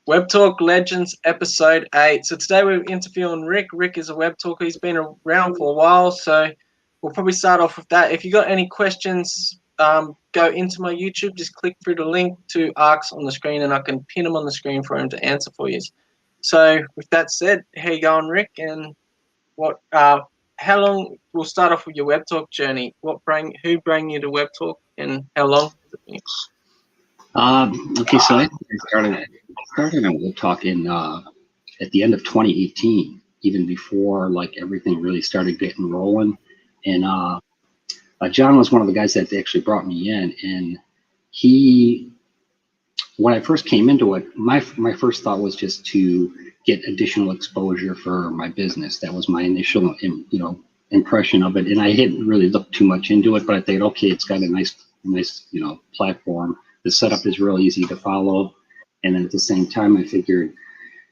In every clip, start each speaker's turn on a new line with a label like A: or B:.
A: Web Talk Legends episode 8. So today we're interviewing Rick. Rick is a web talker. He's been around for a while, so we'll probably start off with that. If you got any questions, go into my YouTube. Just click through the link to Arcs on the screen, and I can pin them on the screen for him to answer for you. So with that said, how you going, Rick? And what? How long? We'll start off with your web talk journey. Who brought you to web talk, and how long has it been?
B: Okay, so I started on Webtalk in at the end of 2018, even before like everything really started getting rolling. And John was one of the guys that actually brought me in, and when I first came into it, my first thought was just to get additional exposure for my business. That was my initial, impression of it, and I hadn't really looked too much into it. But I thought, okay, it's got a nice, platform. The setup is real easy to follow, and then at the same time, I figured,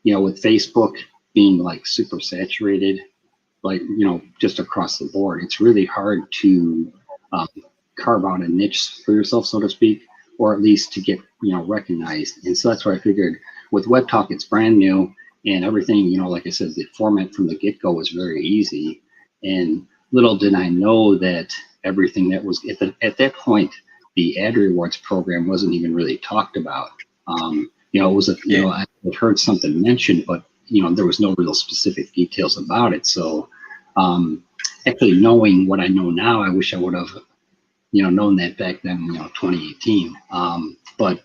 B: with Facebook being like super saturated, like just across the board, it's really hard to carve out a niche for yourself, so to speak, or at least to get recognized. And so that's why I figured with Webtalk, it's brand new, and everything, like I said, the format from the get-go was very easy. And little did I know that everything that was at that point, the ad rewards program wasn't even really talked about. It was I had heard something mentioned, but there was no real specific details about it. So actually knowing what I know now, I wish I would have known that back then, 2018. But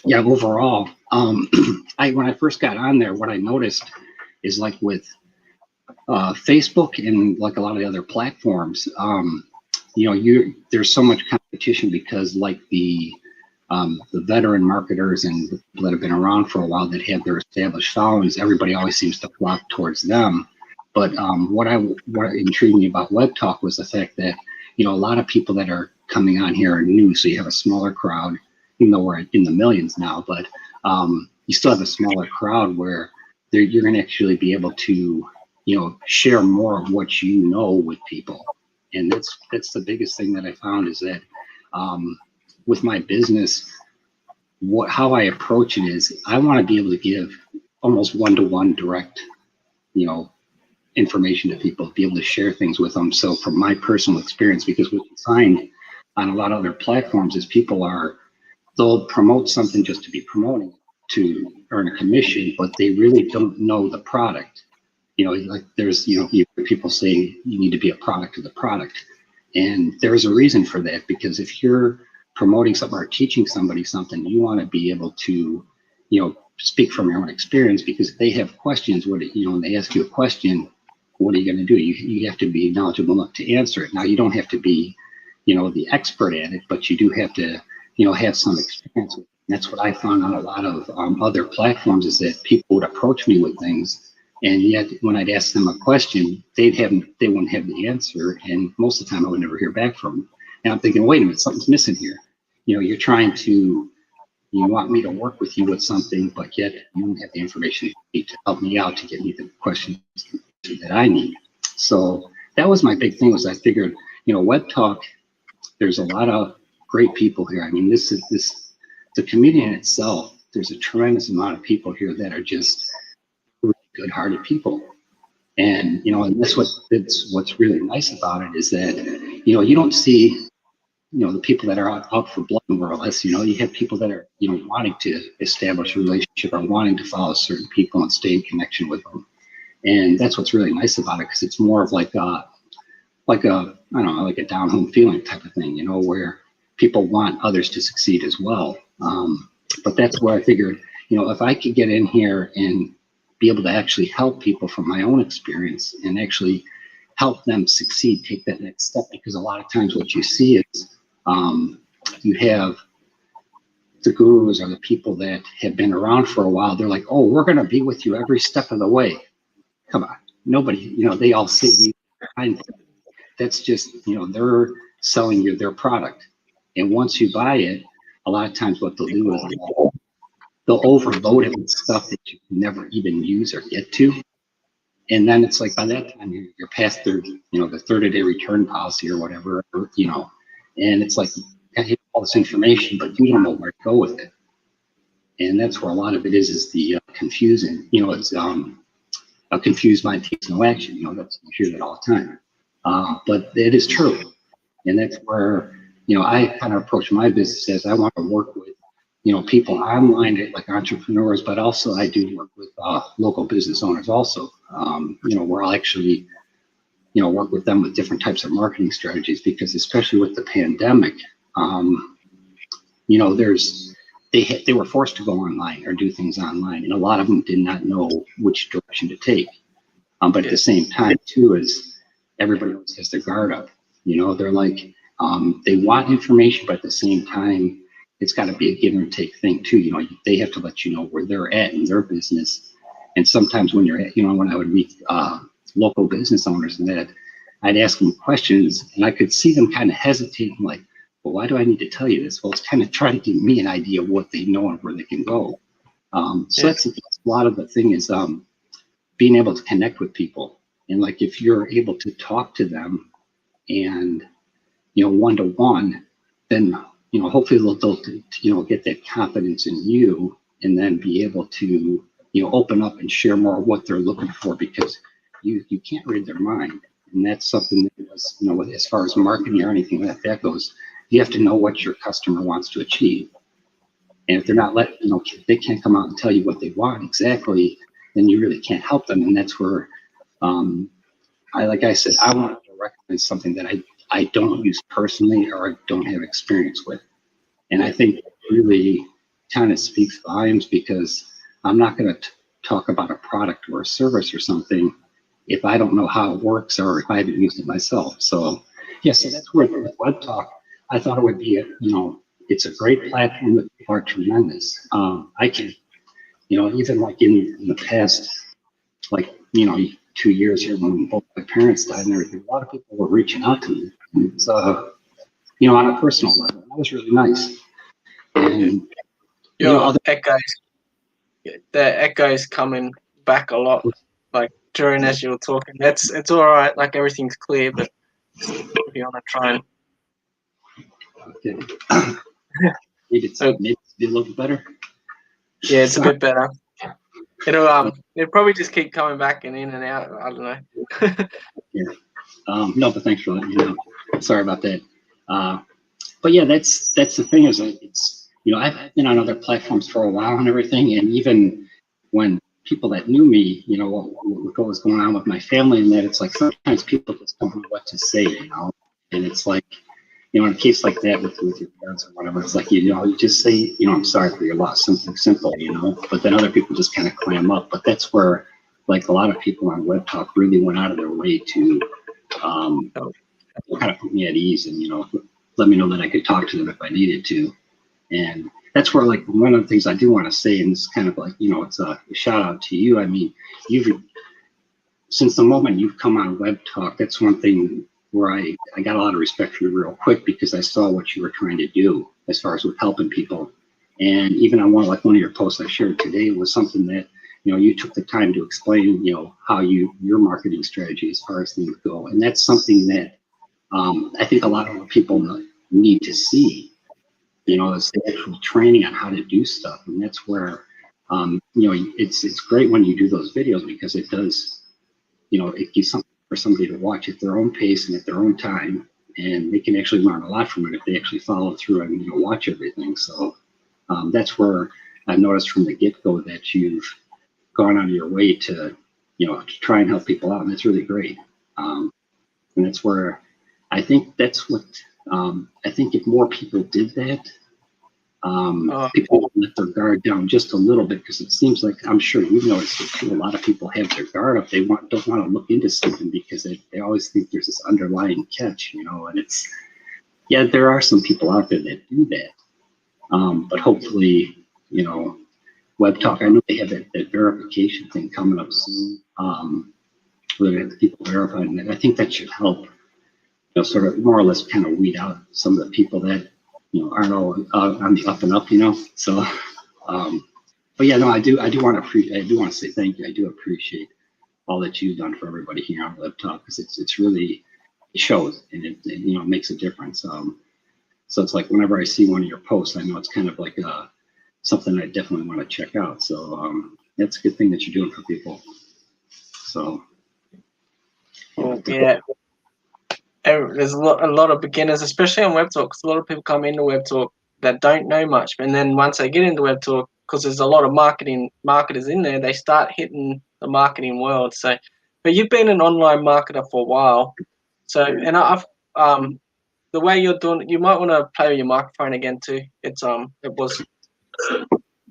B: yeah, overall, when I first got on there, what I noticed is like with Facebook and like a lot of the other platforms, there's so much competition because like the veteran marketers and the people that have been around for a while that have their established followings, everybody always seems to flock towards them. But what intrigued me about Webtalk was the fact that a lot of people that are coming on here are new, so you have a smaller crowd, even though we're in the millions now. But you still have a smaller crowd where you're going to actually be able to share more of what you know with people. And that's the biggest thing that I found is that with my business, how I approach it is I want to be able to give almost one-to-one direct, information to people, be able to share things with them. So from my personal experience, because what you find on a lot of other platforms is they'll promote something just to be promoting to earn a commission, but they really don't know the product. Like there's, you hear people saying you need to be a product of the product. And there's a reason for that, because if you're promoting something or teaching somebody something, you want to be able to, speak from your own experience, because if they have questions, when they ask you a question, what are you going to do? You have to be knowledgeable enough to answer it. Now, you don't have to be, the expert at it, but you do have to, have some experience. And that's what I found on a lot of other platforms is that people would approach me with things. And yet, when I'd ask them a question, they wouldn't have the answer, and most of the time, I would never hear back from them. And I'm thinking, wait a minute, something's missing here. You're trying to, you want me to work with you with something, but yet you don't have the information you need to help me out to get me the questions that I need. So that was my big thing. Was I figured, Webtalk, there's a lot of great people here. I mean, the community in itself. There's a tremendous amount of people here that are just good-hearted people, and and that's what's really nice about it is that you don't see the people that are out for blood more or less. You have people that are wanting to establish a relationship or wanting to follow certain people and stay in connection with them, and that's what's really nice about it, because it's more of like a I don't know, like a down home feeling type of thing, where people want others to succeed as well. But that's where I figured if I could get in here and be able to actually help people from my own experience and actually help them succeed, take that next step. Because a lot of times what you see is you have the gurus or the people that have been around for a while. They're like, oh, we're going to be with you every step of the way. Come on. Nobody, they all say you. That's just, they're selling you their product. And once you buy it, a lot of times what they'll do is they'll overload it with stuff that you can never even use or get to. And then it's like by that time you're past their, the 30-day return policy or whatever, and it's like you have all this information, but you don't know where to go with it. And that's where a lot of it is the confusing. You know, it's a confused mind takes no action. You know, that's, you hear that all the time. But it is true. And that's where, you know, I kind of approach my business as I want to work with, you know, people online, like entrepreneurs, but also I do work with local business owners also, you know, where I'll actually, you know, work with them with different types of marketing strategies, because especially with the pandemic, you know, they were forced to go online or do things online, and a lot of them did not know which direction to take. But at the same time, too, is everybody else has their guard up. You know, they're like, they want information, but at the same time, it's got to be a give and take thing too. You know, they have to let you know where they're at in their business. And sometimes when you're at, you know, when I would meet local business owners and that, I'd ask them questions and I could see them kind of hesitating, like, well, why do I need to tell you this? Well, it's kind of trying to give me an idea of what they know and where they can go. So that's a lot of the thing is being able to connect with people. And like, if you're able to talk to them and, you know, one-to-one, then, you know, hopefully they'll you know, get that confidence in you and then be able to, you know, open up and share more of what they're looking for, because you can't read their mind. And that's something that was, you know, as far as marketing or anything like that goes, you have to know what your customer wants to achieve. And if they're not you know, they can't come out and tell you what they want exactly, then you really can't help them. And that's where, like I said, I want to recommend something that I don't use personally or I don't have experience with. And I think it really kind of speaks volumes, because I'm not going to talk about a product or a service or something if I don't know how it works or if I haven't used it myself. So, yeah, so that's where with Webtalk, I thought it would be, you know, it's a great platform that people are tremendous. I can, you know, even like in the past, like, you know, 2 years here when both my parents died and everything, a lot of people were reaching out to me. It's, you know, on a personal level, that was really nice. And, you know,
A: the echoes coming back a lot, like during as you were talking. It's all right, like everything's clear, but if you want to try and
B: maybe it's a little bit better.
A: Yeah, it's a bit better. It'll probably just keep coming back and in and out. I don't know.
B: Yeah. No, but thanks for letting me know. Sorry about that. But yeah, that's the thing is it's, you know, I've been on other platforms for a while and everything, and even when people that knew me, you know, what was going on with my family and that, it's like sometimes people just don't know what to say, you know, and it's like, you know, in a case like that with your parents or whatever, it's like, you know, you just say, you know, I'm sorry for your loss, something simple, you know, but then other people just kind of clam up. But that's where, like, a lot of people on Webtalk really went out of their way to kind of put me at ease and, you know, let me know that I could talk to them if I needed to. And that's where, like, one of the things I do want to say, and it's kind of like, you know, it's a shout out to you. I mean, since the moment you've come on Webtalk, that's one thing where I got a lot of respect for you real quick, because I saw what you were trying to do as far as with helping people. And even on one of your posts I shared today was something that, you know, you took the time to explain, you know, how your marketing strategy as far as things go. And that's something that I think a lot of people need to see, you know, is the actual training on how to do stuff. And that's where, you know, it's great when you do those videos, because it does, you know, it gives something for somebody to watch at their own pace and at their own time, and they can actually learn a lot from it if they actually follow through and, you know, watch everything. So that's where I've noticed from the get-go that you've gone out of your way to, you know, to try and help people out, and that's really great. And that's where I think that's what I think if more people did that, people would let their guard down just a little bit, because it seems like, I'm sure you've noticed it too, a lot of people have their guard up. They don't want to look into something because they always think there's this underlying catch, you know. And it's, yeah, there are some people out there that do that, but hopefully, you know, Webtalk, I know they have that verification thing coming up soon, where they have people verifying that. I think that should help, you know, sort of more or less kind of weed out some of the people that, you know, aren't all on the up and up, you know. So, but yeah, no, I do want to say thank you. I do appreciate all that you've done for everybody here on Webtalk, because it's really, it shows, and it you know, makes a difference. So it's like whenever I see one of your posts, I know it's kind of like something I definitely want to check out. So that's a good thing that you're doing for people. So
A: yeah, there's a lot of beginners, especially on Webtalk, because a lot of people come into Webtalk that don't know much, and then once they get into Webtalk, because there's a lot of marketers in there, they start hitting the marketing world. So, but you've been an online marketer for a while, so and I've the way you're doing, you might want to play with your microphone again too. It was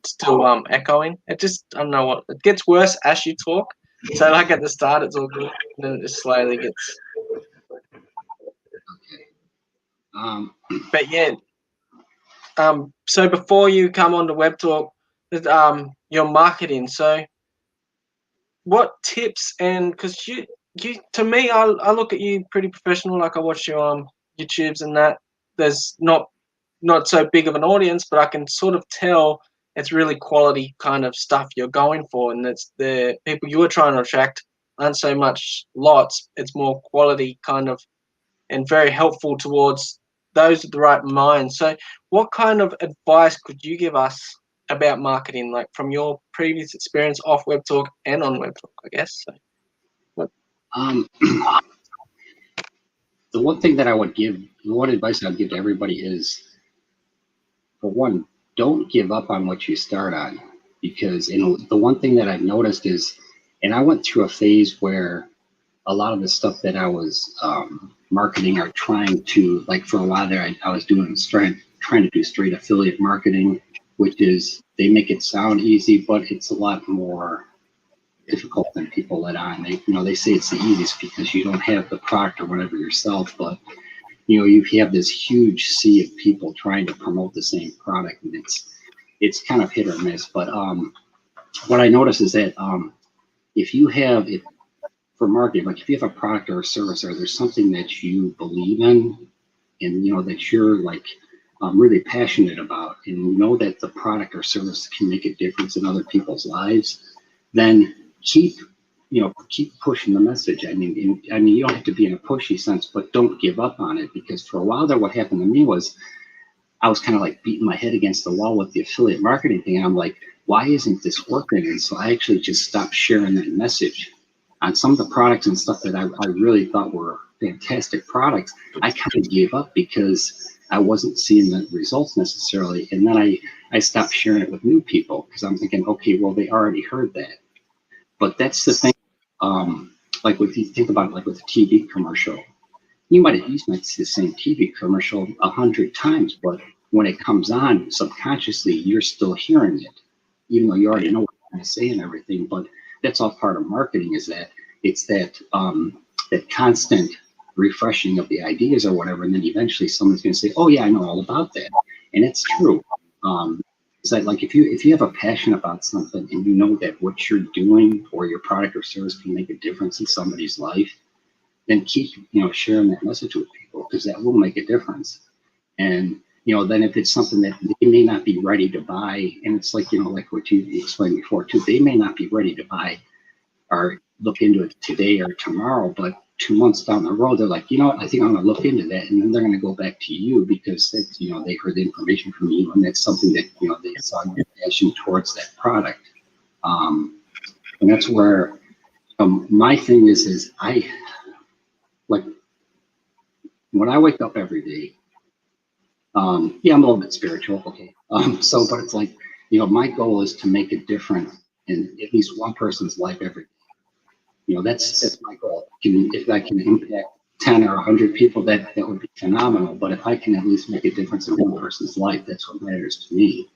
A: still echoing. It just, I don't know what, it gets worse as you talk. So like at the start it's all good, and then it just slowly gets. But yeah, so before you come on to Webtalk, your marketing. So what tips, and because you to me, I look at you pretty professional. Like I watch your YouTubes and that. There's not so big of an audience, but I can sort of tell it's really quality kind of stuff you're going for, and it's the people you are trying to attract aren't so much lots. It's more quality kind of, and very helpful towards those with the right mind. So what kind of advice could you give us about marketing, like from your previous experience off Webtalk and on Webtalk, I guess? So what?
B: The one thing that I would give, one advice I'd give to everybody is, for one, don't give up on what you start on, because the one thing that I've noticed is, and I went through a phase where a lot of the stuff that I was marketing or trying to, like for a while there, I was doing trying to do straight affiliate marketing, which is, they make it sound easy, but it's a lot more difficult than people let on. They say it's the easiest because you don't have the product or whatever yourself, but you have this huge sea of people trying to promote the same product, and it's kind of hit or miss. But what I notice is that for marketing, like if you have a product or a service, or there's something that you believe in, and that you're like really passionate about, and that the product or service can make a difference in other people's lives, then keep pushing the message. I mean, you don't have to be in a pushy sense, but don't give up on it, because for a while there, what happened to me was I was kind of like beating my head against the wall with the affiliate marketing thing. And I'm like, why isn't this working? And so I actually just stopped sharing that message on some of the products and stuff that I really thought were fantastic products. I kind of gave up because I wasn't seeing the results necessarily. And then I stopped sharing it with new people, because I'm thinking, okay, well, they already heard that. But that's the thing. Like if you think about it, like with a TV commercial, you might see the same TV commercial 100 times, but when it comes on, subconsciously, you're still hearing it, even though you already know what they're going to say and everything. But that's all part of marketing, is that it's that constant refreshing of the ideas or whatever, and then eventually someone's going to say, oh yeah, I know all about that. And it's true. Is that, like, if you have a passion about something, and you know that what you're doing or your product or service can make a difference in somebody's life, then keep sharing that message with people, because that will make a difference. And then if it's something that they may not be ready to buy, and it's like like what you explained before too, they may not be ready to buy or look into it today or tomorrow, but 2 months down the road, they're like, I think I'm going to look into that. And then they're going to go back to you, because that's, they heard the information from you, and that's something that, they saw your passion towards that product. And that's where my thing is I, like, when I wake up every day, yeah, I'm a little bit spiritual. Okay. So, but it's like, my goal is to make a difference in at least one person's life every day. That's my goal. If I can impact 10 or 100 people, that would be phenomenal. But if I can at least make a difference in one person's life, that's what matters to me.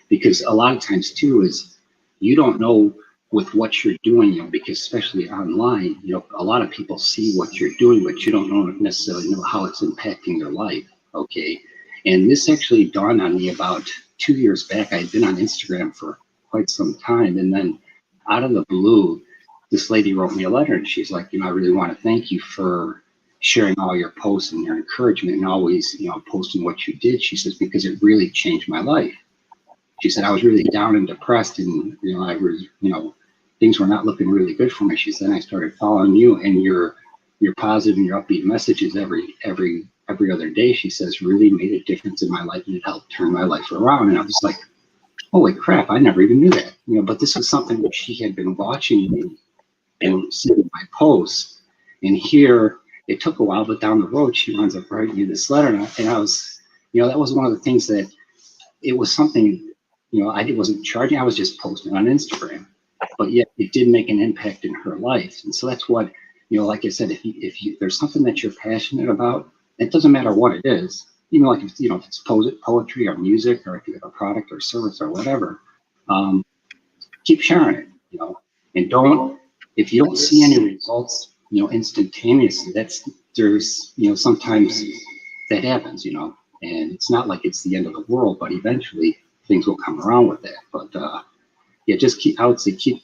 B: Because a lot of times too is, you don't know with what you're doing, because especially online, a lot of people see what you're doing, but you don't necessarily know how it's impacting their life. Okay. And this actually dawned on me about 2 years back. I'd been on Instagram for quite some time, and then out of the blue, this lady wrote me a letter, and she's like, I really want to thank you for sharing all your posts and your encouragement, and always, posting what you did. She says, because it really changed my life. She said, I was really down and depressed, and I was, things were not looking really good for me. She said, I started following you, and your positive and your upbeat messages every other day, she says, really made a difference in my life, and it helped turn my life around. And I was like, holy crap, I never even knew that. But this was something that she had been watching me and seeing my posts. And here, it took a while, but down the road, she winds up writing me this letter. And I was, that was one of the things that it was something, I wasn't charging, I was just posting on Instagram. But yet it did make an impact in her life. And so that's what, like I said, if there's something that you're passionate about, it doesn't matter what it is. Like if it's poetry or music, or if you have a product or service or whatever, keep sharing it, and if you don't see any results, instantaneously, there's, sometimes that happens, and it's not like it's the end of the world, but eventually things will come around with that. But yeah, I would say keep,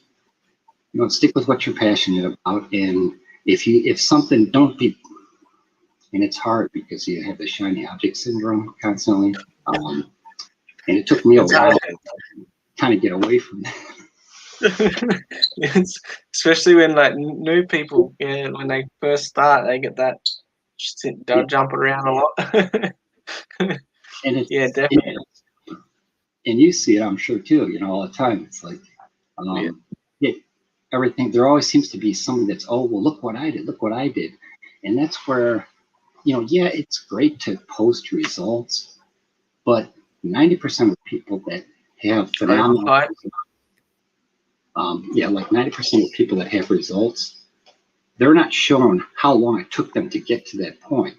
B: stick with what you're passionate about. And if something, don't be, and it's hard because you have the shiny object syndrome constantly. And it took me a while to kind of get away from that.
A: Yes, especially when like new people, when they first start, they get that, they'll jump around a lot.
B: And
A: yeah, definitely.
B: And you see it, I'm sure too, all the time. It's like, everything, there always seems to be something that's, oh, well, look what I did. And that's where, it's great to post results, but 90% of people that have phenomenal, like 90% of people that have results, they're not shown how long it took them to get to that point.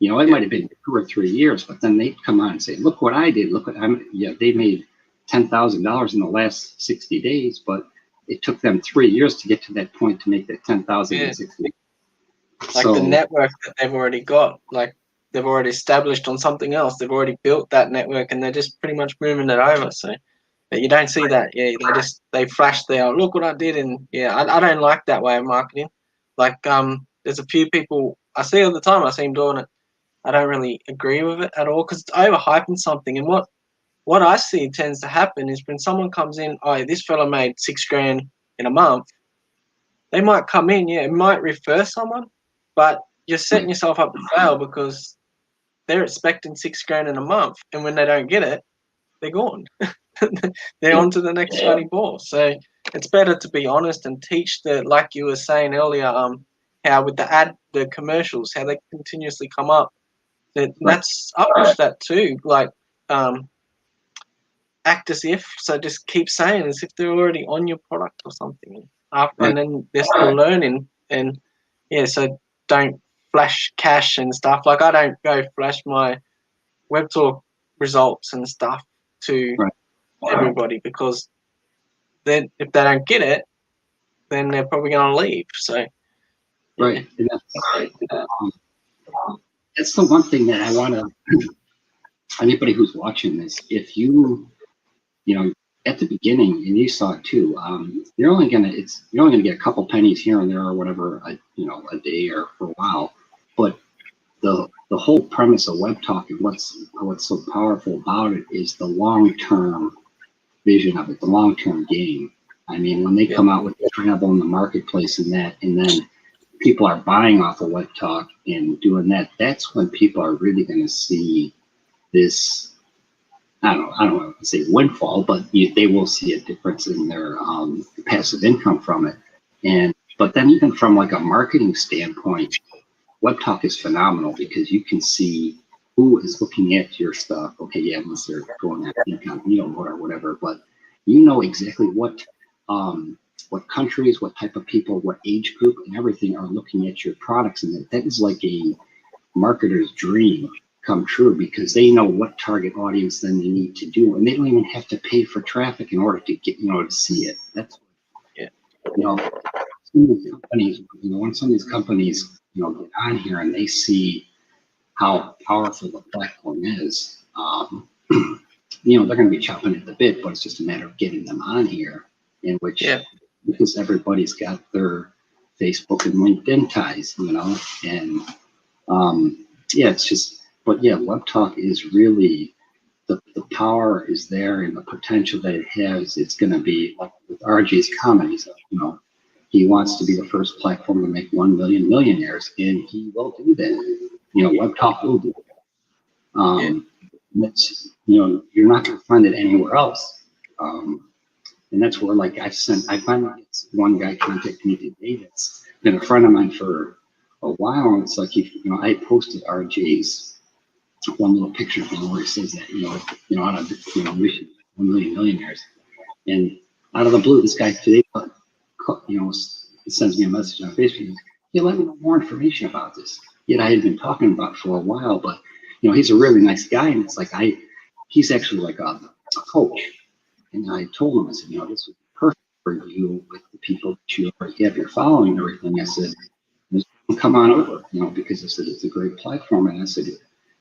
B: It might have been 2 or 3 years, but then they come on and say, look what I did. Look what they made $10,000 in the last 60 days, but it took them 3 years to get to that point to make that 10,000 in 60 days.
A: Like the network that they've already got, like they've already established on something else. They've already built that network and they're just pretty much moving it over. So but you don't see that. Yeah, they flash there, look what I did. And I don't like that way of marketing. Like there's a few people I see all the time, I see them doing it. I don't really agree with it at all because it's overhyping something. And what I see tends to happen is when someone comes in, oh, this fella made $6,000 in a month, they might come in, it might refer someone, but you're setting yourself up to fail because they're expecting $6,000 in a month, and when they don't get it, they're gone. They're on to the next shiny ball. So it's better to be honest and teach like you were saying earlier, how with the commercials, how they continuously come up. That's I wish that too. Like act as if, so just keep saying as if they're already on your product or something. And then they're still learning, and so don't flash cash and stuff. Like I don't go flash my Webtalk results and stuff to everybody because then if they don't get it, then they're probably going to leave. So
B: and that's the one thing that I want to. Anybody who's watching this, if you at the beginning, and you saw it too, you're only gonna get a couple pennies here and there or whatever, a day or for a while. But the whole premise of Webtalk and what's so powerful about it is the long-term vision of it, the long-term game. I mean, when they come out with the travel in the marketplace and then people are buying off of Webtalk and doing that, that's when people are really going to see this. I don't want to say windfall, but they will see a difference in their passive income from it. But then even from like a marketing standpoint, Webtalk is phenomenal because you can see who is looking at your stuff. Okay, unless they're going at incognito mode or whatever, but exactly what countries, what type of people, what age group, and everything are looking at your products, and that is like a marketer's dream come true because they know what target audience then they need to do, and they don't even have to pay for traffic in order to get to see it. That's some of these companies, when some of these companies get on here and they see how powerful the platform is, they're going to be chopping at the bit, but it's just a matter of getting them on here, in which because everybody's got their Facebook and LinkedIn ties, and it's just. But Webtalk is really the power is there and the potential that it has. It's going to be like with RG's comedies. He wants to be the first platform to make 1 million millionaires, and he will do that. Webtalk will do that. It's you're not going to find it anywhere else. And that's where, like, I finally get one guy contacted me today that's been a friend of mine for a while. And it's like, I posted RJ's one little picture where he says that, on a, mission, 1 million millionaires. And out of the blue, this guy today, sends me a message on Facebook. He let me know more information about this. Yet I had been talking about it for a while, but, he's a really nice guy. And it's like, he's actually like a coach. And I told him, I said, this would be perfect for you with the people that you already have your following and everything. I said, come on over, because I said, it's a great platform. And I said,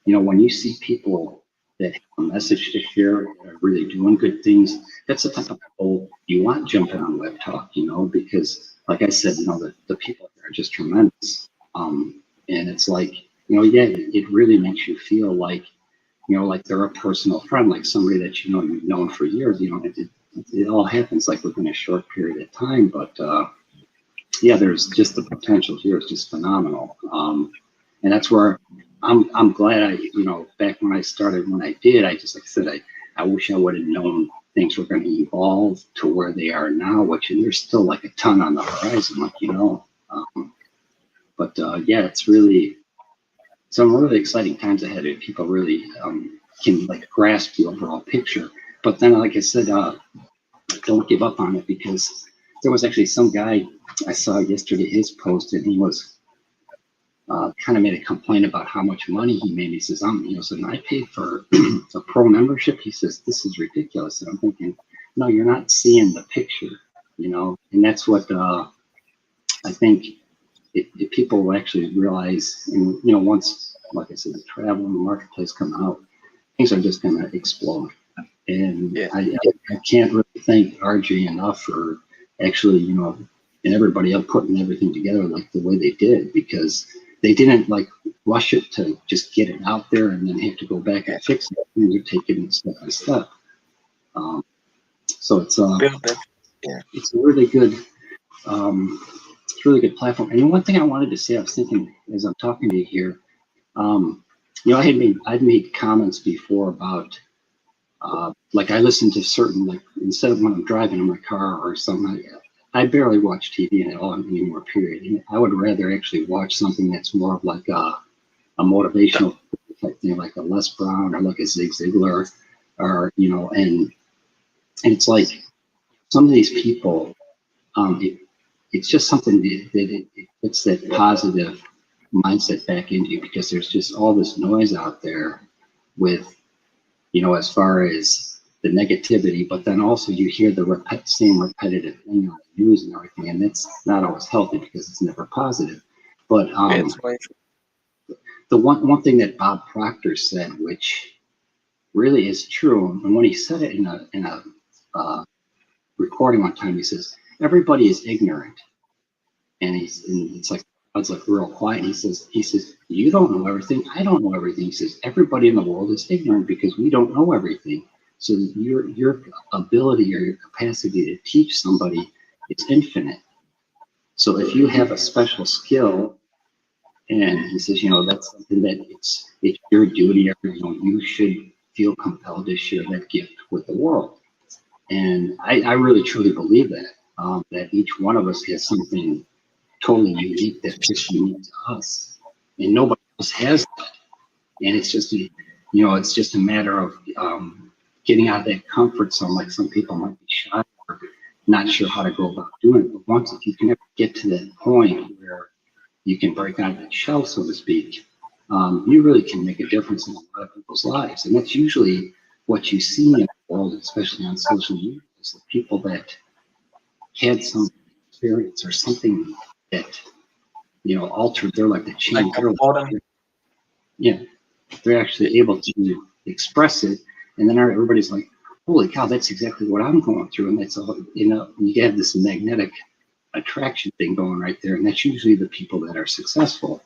B: when you see people that have a message to share, that are really doing good things, that's the type of people you want jumping on Webtalk, because like I said, the people there are just tremendous. And it's like, it really makes you feel like, like they're a personal friend, like somebody that, you've known for years, it all happens like within a short period of time. But yeah, there's just the potential here is just phenomenal. And that's where I'm glad back when I started, when I did, I just, like I said, I wish I would have known things were going to evolve to where they are now, which, and there's still like a ton on the horizon, like, but yeah, it's really some really exciting times ahead if people really can like grasp the overall picture. But then, like I said, don't give up on it, because there was actually some guy I saw yesterday, his post, and he was kind of made a complaint about how much money he made. He says, so I paid for a pro membership. He says, this is ridiculous. And I'm thinking, no, you're not seeing the picture, and that's what I think if people actually realize, and, once, like I said, the travel and the marketplace come out, things are just going to explode. And
A: Yeah.
B: I can't really thank RJ enough for actually, and everybody else putting everything together like the way they did, because they didn't like rush it to just get it out there and then have to go back and fix it. And you take it step by step. So it's it's a really good, it's a really good platform. And one thing I wanted to say, I was thinking as I'm talking to you here, I've made comments before about like I listen to certain, like, instead of when I'm driving in my car or something, I barely watch TV at all anymore, period. And I would rather actually watch something that's more of like a motivational type thing, like a Les Brown or like a Zig Ziglar, or, and it's like some of these people, it's just something that it puts that positive mindset back into you, because there's just all this noise out there with, as far as the negativity, but then also you hear the same repetitive thing on the news and everything, and it's not always healthy because it's never positive. But the one thing that Bob Proctor said, which really is true, and when he said it in a recording one time, he says, everybody is ignorant. And it's like, it's like real quiet. And he says, you don't know everything. I don't know everything. He says, everybody in the world is ignorant because we don't know everything. So your ability or your capacity to teach somebody is infinite. So if you have a special skill, and he says, that's something that it's your duty, you should feel compelled to share that gift with the world. And I really truly believe that each one of us has something totally unique that's just unique to us, and nobody else has that. And it's just it's just a matter of getting out of that comfort zone. Like some people might be shy or not sure how to go about doing it, but once, if you can ever get to that point where you can break out of that shell, so to speak, you really can make a difference in a lot of people's lives. And that's usually what you see in the world, especially on social media, is the people that had some experience or something that altered their life, that changed their life. Yeah, they're actually able to express it, and then everybody's like, holy cow, that's exactly what I'm going through. And that's all, you have this magnetic attraction thing going right there, and that's usually the people that are successful,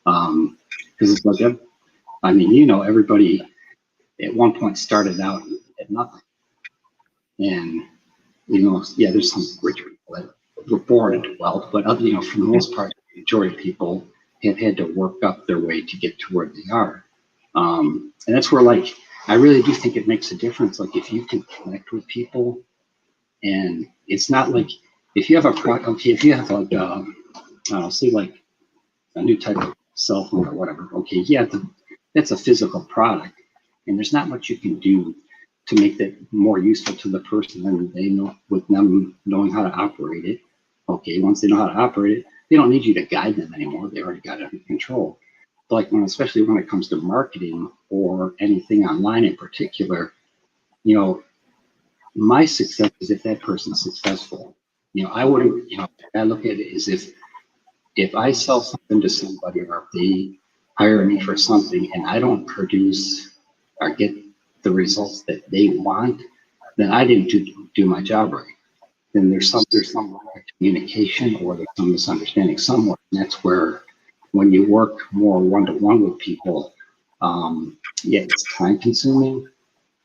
B: because it's like, everybody at one point started out at nothing. And there's some rich people that were born into wealth, but for the most part, the majority of people have had to work up their way to get to where they are. And that's where, like, I really do think it makes a difference. Like if you can connect with people, and it's not like if you have a product, okay, if you have like, I'll say like a new type of cell phone or whatever, okay, yeah, that's a physical product, and there's not much you can do to make that more useful to the person than they know with them knowing how to operate it. Okay, once they know how to operate it, they don't need you to guide them anymore. They already got it under control. But like especially when it comes to marketing or anything online in particular, you know, my success is if that person's successful. I wouldn't, I look at it as if I sell something to somebody or if they hire me for something and I don't produce or get the results that they want, then I didn't do my job right. Then there's some lack of communication or there's some misunderstanding somewhere. And that's where when you work more one-to-one with people, yeah, it's time consuming,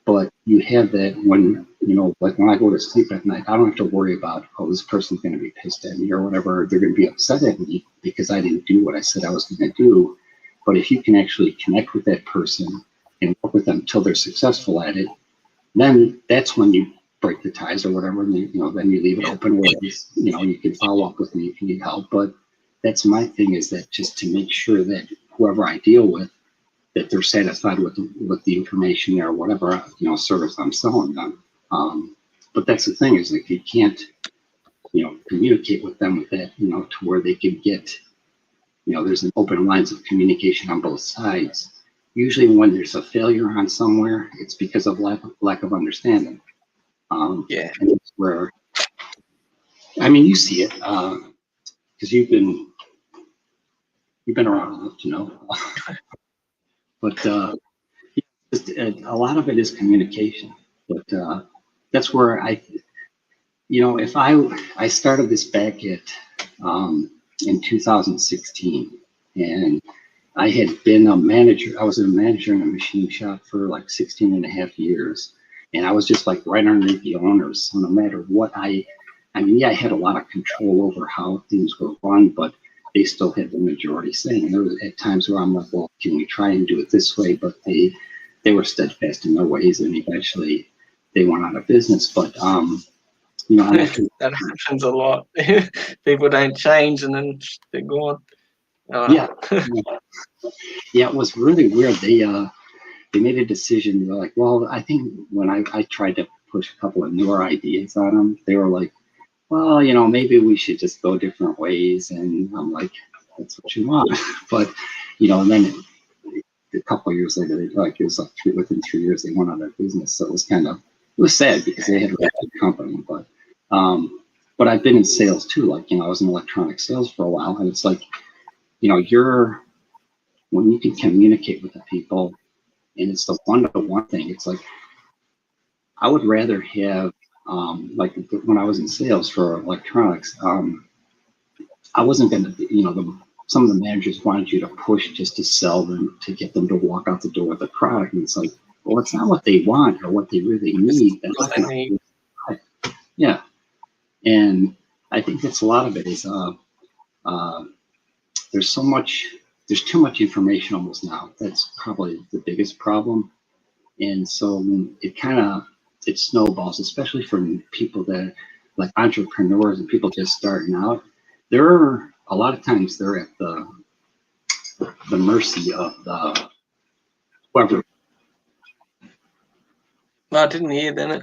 B: but you have that when, like when I go to sleep at night, I don't have to worry about, oh, this person's going to be pissed at me or whatever. They're going to be upset at me because I didn't do what I said I was going to do. But if you can actually connect with that person and work with them until they're successful at it, then that's when you break the ties or whatever. And then you leave it open where you can follow up with me if you need help. But that's my thing, is that just to make sure that whoever I deal with, that they're satisfied with the information or whatever service I'm selling them. But that's the thing, is like you can't communicate with them with that to where they can get there's an open lines of communication on both sides. Usually when there's a failure on somewhere, it's because of lack of understanding.
A: Yeah.
B: And it's where, I mean, you see it because you've been around enough to know. But a lot of it is communication. But that's where if I started this back at in 2016, and I had been a manager. I was a manager in a machine shop for like 16 and a half years. And I was just like right underneath the owners. So no matter what I mean, yeah, I had a lot of control over how things were run, but they still had the majority say. And there was at times where I'm like, well, can we try and do it this way? But they were steadfast in their ways, and eventually they went out of business. But
A: that happens a lot. People don't change and then they're gone.
B: Yeah. Yeah, it was really weird. They made a decision. They're like, well, I think when I tried to push a couple of newer ideas on them, they were like, well, maybe we should just go different ways. And I'm like, that's what you want. But, and then a couple of years later, it was like within 3 years, they went out of business. So it was sad because they had a really good company. But I've been in sales too. Like, I was in electronic sales for a while, and it's like, when you can communicate with the people, and it's the one-to-one thing. It's like I would rather have like when I was in sales for electronics, I wasn't going to, some of the managers wanted you to push just to sell them, to get them to walk out the door with a product, and it's like, well, it's not what they want or what they really need. Yeah, and I think that's a lot of it is there's too much information almost now. That's probably the biggest problem. And so it snowballs, especially for people that like entrepreneurs and people just starting out. There are a lot of times they're at the mercy of the whoever.
A: No, I didn't hear then.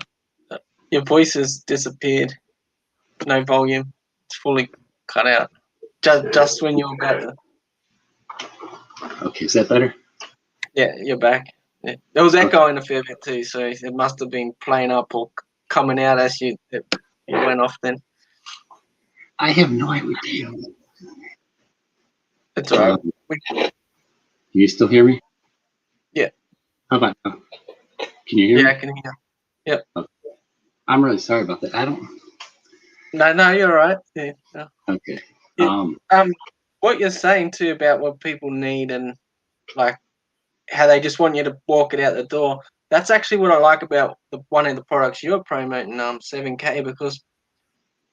A: Your voice has disappeared. No volume. It's fully cut out. Just when you're about to.
B: Okay, is that better?
A: Yeah, you're back. Yeah. It was echoing a fair bit too, so it must have been playing up or coming out as you went off then.
B: I have no idea.
A: It's all right.
B: Can you still hear me?
A: Yeah.
B: How about now? Can you hear me?
A: Yeah, I can hear. Yep.
B: Okay. I'm really sorry about that. I don't.
A: No, you're all right. Yeah. No.
B: Okay.
A: What you're saying too about what people need and like how they just want you to walk it out the door. That's actually what I like about one of the products you're promoting, 7K, because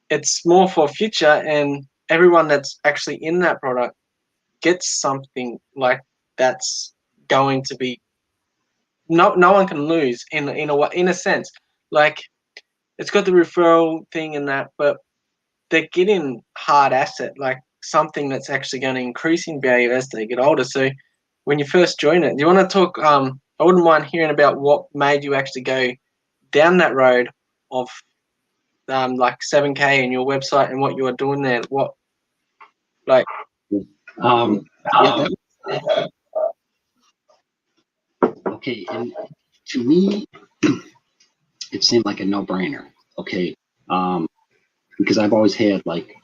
A: it's more for future, and everyone that's actually in that product gets something like that's going to be no one can lose in a sense. Like, it's got the referral thing and that, but they're getting hard asset, like something that's actually going to increase in value as they get older. So when you first join it, do you want to talk? I wouldn't mind hearing about what made you actually go down that road of like 7K and your website and what you are doing there. What, like?
B: Yeah, okay. And to me, it seemed like a no-brainer. Okay. Because I've always had like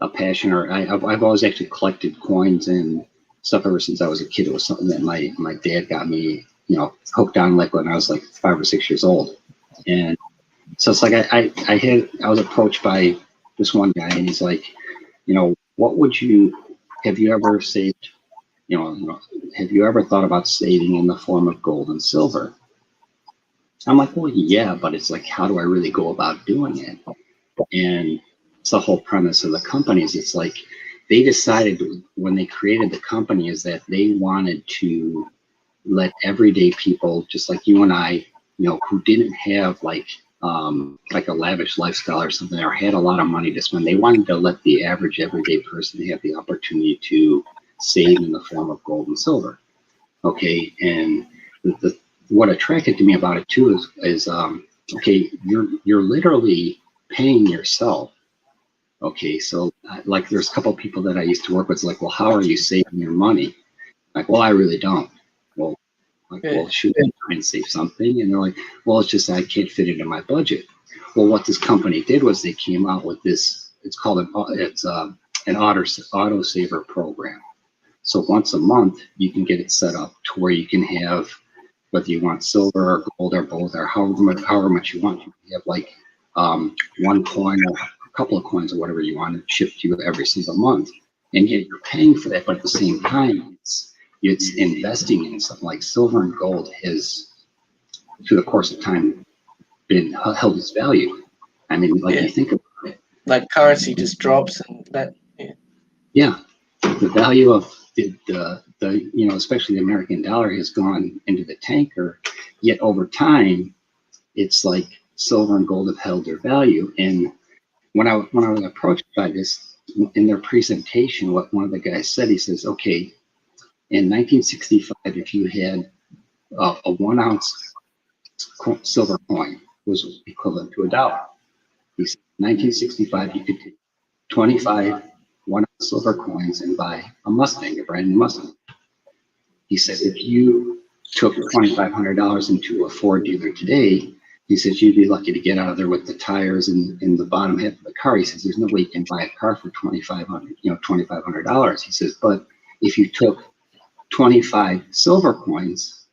B: a passion, or I've always actually collected coins and stuff ever since I was a kid. It was something that my dad got me, hooked on, like when I was like 5 or 6 years old. And so it's like I was approached by this one guy, and he's like, what would have you ever saved, have you ever thought about saving in the form of gold and silver? I'm like, well, yeah, but it's like, how do I really go about doing it? And it's the whole premise of the companies. It's like they decided when they created the company is that they wanted to let everyday people, just like you and I, who didn't have like a lavish lifestyle or something, or had a lot of money to spend, they wanted to let the average everyday person have the opportunity to save in the form of gold and silver. Okay, and what attracted to me about it too is okay, you're literally paying yourself. Okay, so like there's a couple of people that I used to work with, like, well, how are you saving your money? Like, well, I really don't. Well, well, should I try and save something? And they're like, well, it's just I can't fit it in my budget. Well, what this company did was they came out with this. It's called an auto saver program. So once a month, you can get it set up to where you can have, whether you want silver or gold or both, or however much you want. You have like one coin or a couple of coins or whatever you want to ship to you every single month, and yet you're paying for that. But at the same time, it's investing in something like silver and gold has, through the course of time, been held its value. I mean, like you think about it,
A: like currency just drops and that.
B: Yeah, the value of the especially the American dollar has gone into the tanker. Yet over time, it's like silver and gold have held their value. And when I was approached by this in their presentation, what one of the guys said, he says, okay, in 1965, if you had a 1 ounce silver coin was equivalent to $1. He said, 1965, you could take 25 1 ounce silver coins and buy a Mustang, a brand new Mustang. He said, if you took $2,500 into a Ford dealer today, he says, you'd be lucky to get out of there with the tires and in the bottom half of the car. He says, there's no way you can buy a car for $2,500. He says, but if you took 25 silver coins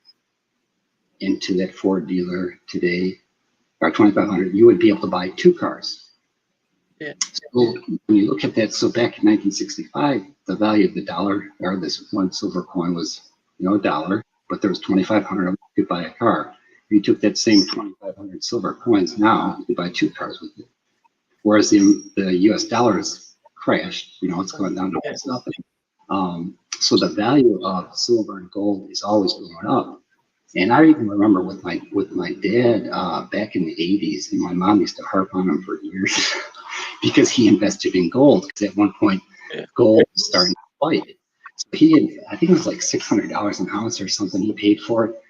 B: into that Ford dealer today, or 2,500, you would be able to buy 2 cars.
A: Yeah.
B: So when you look at that, so back in 1965, the value of the dollar, or this one silver coin was, $1, but there was 2,500 of them you could buy a car. If you took that same 2,500 silver coins now, you could buy 2 cars with it. Whereas the U.S. dollar has crashed, it's going down to nothing. So the value of silver and gold is always going up. And I even remember with my dad back in the 80s, and my mom used to harp on him for years because he invested in gold. Because at one point, gold was starting to spike. So he had, I think it was like $600 an ounce or something he paid for it.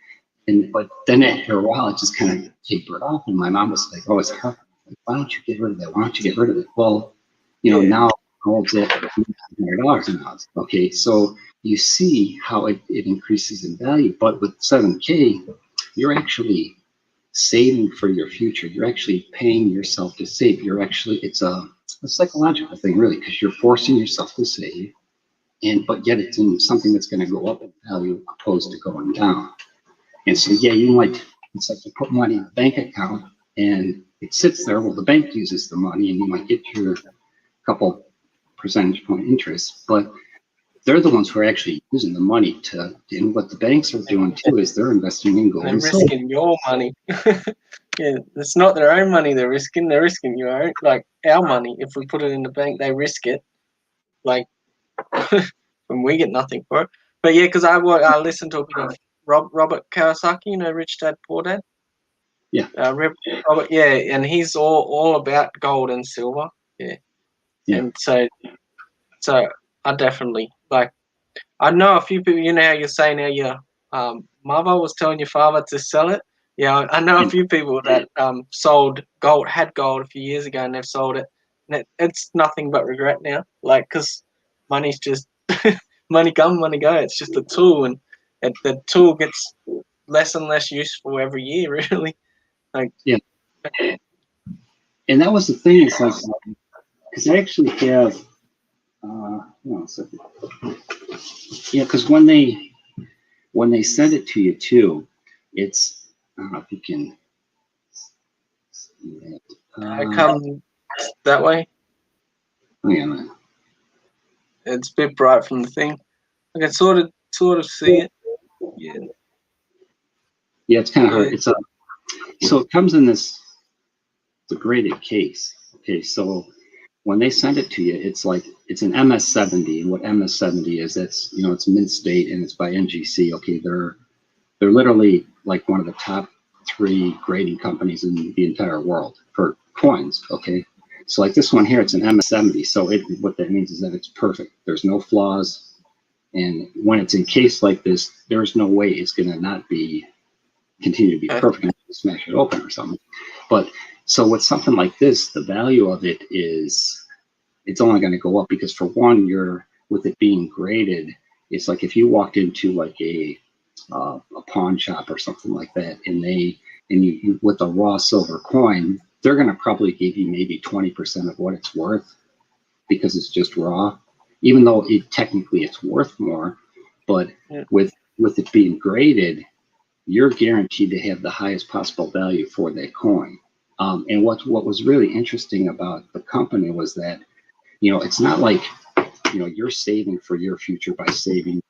B: But then after a while, it just kind of tapered off. And my mom was like, oh, it's hard. Like, why don't you get rid of that? Why don't you get rid of it? Well, now gold's at $100 an ounce. Okay, so you see how it increases in value. But with 7K, you're actually saving for your future. You're actually paying yourself to save. It's a psychological thing, really, because you're forcing yourself to save, but yet it's in something that's going to go up in value opposed to going down. And so, yeah, it's like you put money in a bank account and it sits there. Well, the bank uses the money and you might get your couple percentage point interest, but they're the ones who are actually using the money and what the banks are doing too is they're investing in gold.
A: They're risking your money. Yeah, it's not their own money they're risking your own, like our money. If we put it in the bank, they risk it, like, and we get nothing for it. But yeah, because I listen to a bit of Robert Kiyosaki, you know, Rich Dad Poor Dad.
B: Yeah.
A: Robert, yeah, and he's all about gold and silver. Yeah. And so I definitely like. I know a few people. You know how you're saying how your mother was telling your father to sell it. Yeah, I know a few people that sold gold, had gold a few years ago, and they've sold it, and it's nothing but regret now. Like, because money's just money come, money go. It's just a tool, and the tool gets less and less useful every year. Really, like
B: and that was the thing. It's like because I actually have. Hold on a second. Yeah, because when they send it to you too, it's I don't know if you can see that.
A: I come that way.
B: Oh yeah,
A: It's a bit bright from the thing. I can sort of see it. Yeah.
B: yeah, it's kind of hard. It's so it comes in this degraded case. Okay, so when they send it to you, it's like it's an MS-70, and what MS-70 is, that's it's mint state and it's by NGC. Okay, they're literally like one of the top 3 grading companies in the entire world for coins. Okay, so like this one here, it's an MS-70. So what that means is that it's perfect. There's no flaws, and when it's encased like this, there's no way it's gonna not continue to be perfect and smash it open or something. But so with something like this, the value of it is it's only going to go up because, for one, with it being graded, it's like if you walked into like a pawn shop or something like that, and you with a raw silver coin, they're going to probably give you maybe 20% of what it's worth because it's just raw, even though technically it's worth more. But with it being graded, you're guaranteed to have the highest possible value for that coin. And what was really interesting about the company was that, it's not like, you're saving for your future by saving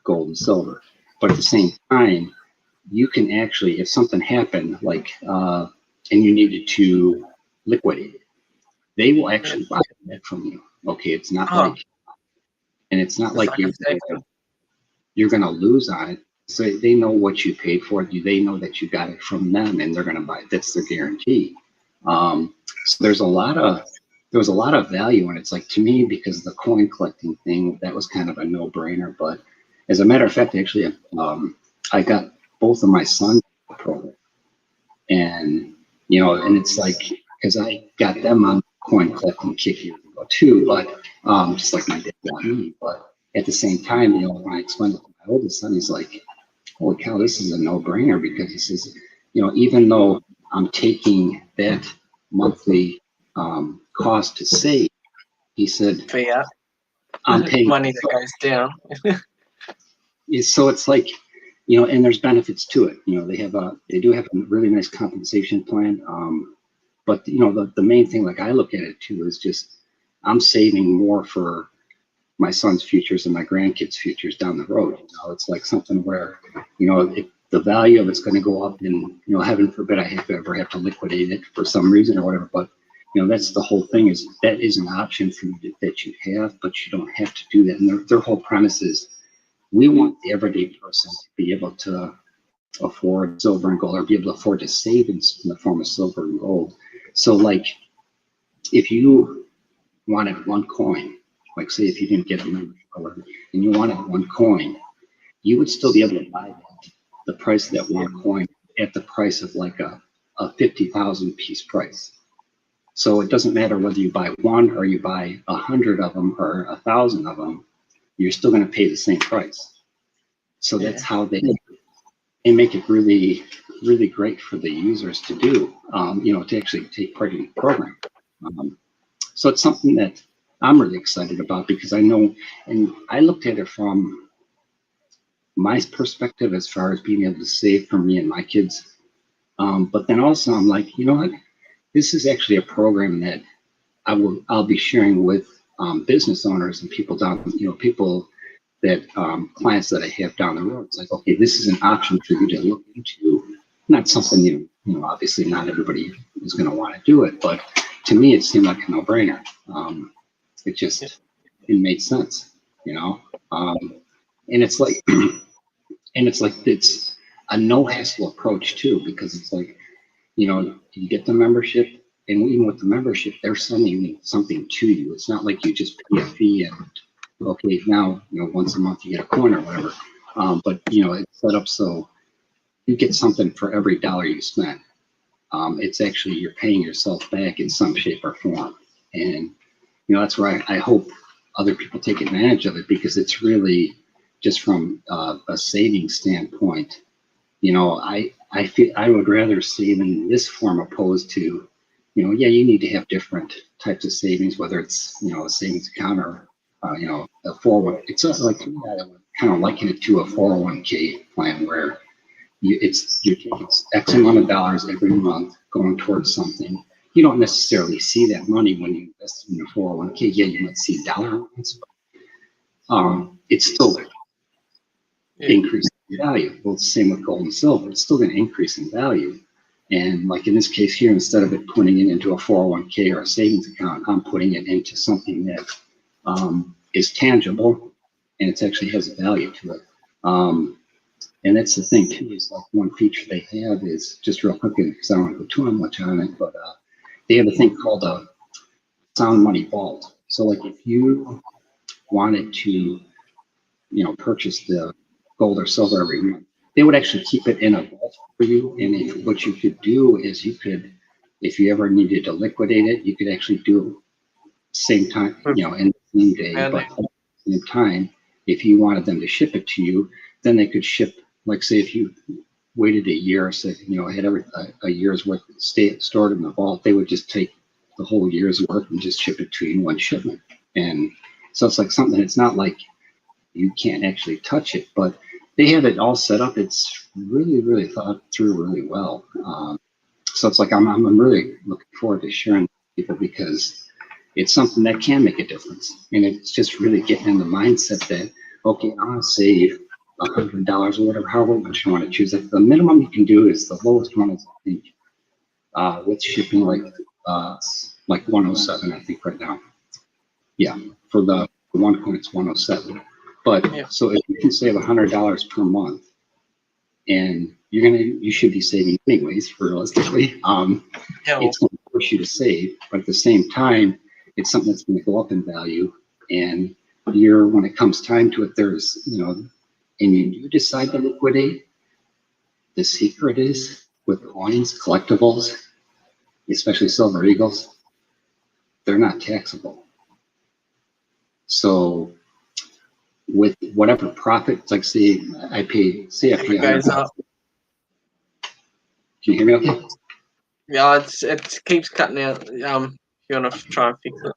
B: gold and silver. But at the same time, you can actually, if something happened, like, and you needed to liquidate it, they will actually buy that from you. Okay, it's not like you're going to lose on it. So they know what you paid for it. They know that you got it from them, and they're going to buy it. That's their guarantee. So there was a lot of value, and it's like, to me, because the coin collecting thing, that was kind of a no-brainer. But as a matter of fact, actually, I got both of my sons a program, and and it's like, because I got them on coin collecting kick years ago too, but just like my dad got me. But at the same time, when I explained it to my oldest son, he's like, holy cow, this is a no-brainer, because he says, even though I'm taking that monthly cost to save, he said, I'm paying
A: money that goes down.
B: So it's like, and there's benefits to it. They do have a really nice compensation plan. But the main thing, like I look at it too, is just I'm saving more for my son's futures and my grandkids' futures down the road. It's like something where, the value of it's going to go up, and, heaven forbid I ever have to liquidate it for some reason or whatever. But, that's the whole thing, is that is an option for you that you have, but you don't have to do that. And their whole premise is, we want the everyday person to be able to afford silver and gold, or be able to afford to save in the form of silver and gold. So like, if you wanted one coin, like say if you didn't get a membership or whatever, and you wanted one coin, you would still be able to buy the price of that one coin at the price of like a 50,000 piece price. So it doesn't matter whether you buy one or you buy 100 of them or 1,000 of them, you're still going to pay the same price. So that's how they make it really, really great for the users to do, to actually take part in the program. So it's something that I'm really excited about, because I know, and I looked at it from my perspective as far as being able to save for me and my kids. But then also I'm like, you know what? This is actually a program that I'll be sharing with business owners and people people that clients that I have down the road. It's like, okay, this is an option for you to look into. Not something obviously not everybody is going to want to do it, but to me it seemed like a no-brainer. It made sense, and it's like And it's like, it's a no hassle approach too, because it's like, you get the membership, and even with the membership, they're sending something to you. It's not like you just pay a fee and okay, now, once a month you get a coin or whatever. But it's set up so you get something for every dollar you spend. It's actually, you're paying yourself back in some shape or form. And, that's where I hope other people take advantage of it, because it's really just from a saving standpoint. I feel I would rather save in this form opposed to, yeah, you need to have different types of savings, whether it's, a savings account or, a 401. It's like, I would kind of liken it to a 401k plan where you're taking X amount of dollars every month going towards something. You don't necessarily see that money when you invest in your 401k. Yeah, you might see dollar amounts, but it's still increase in value. Well, it's the same with gold and silver. It's still going to increase in value. And like in this case here, instead of it putting it into a 401k or a savings account, I'm putting it into something that is tangible, and it actually has value to it. And that's the thing too, is like one feature they have is, just real quickly, because I don't want to go too much on it, but they have a thing called a sound money vault. So like if you wanted to, purchase the gold or silver every month, they would actually keep it in a vault for you. And what you could do is if you ever needed to liquidate it, you could actually do it same time, in the same day, but at the same time, if you wanted them to ship it to you, then they could ship, like say if you waited a year, so had a year's worth stored in the vault, they would just take the whole year's worth and just ship it to you in one shipment. And so it's like something, it's not like you can't actually touch it, but they have it all set up. It's really, really thought through really well. So it's like, I'm really looking forward to sharing with people, because it's something that can make a difference. And it's just really getting in the mindset that, okay, I want to save $100 or whatever, however much you want to choose. Like the minimum you can do is, the lowest one is, I think, with shipping, like 107, I think right now. Yeah, for the one coin, it's 107. But so if you can save $100 per month, and you should be saving anyways, realistically. It's going to push you to save, but at the same time, it's something that's going to go up in value. And when it comes time to it, there's, and you decide to liquidate, the secret is with coins, collectibles, especially silver eagles, they're not taxable. So with whatever profit, like say I pay $100. Can you hear me okay?
A: Yeah, it keeps cutting out. If you want to try and fix it.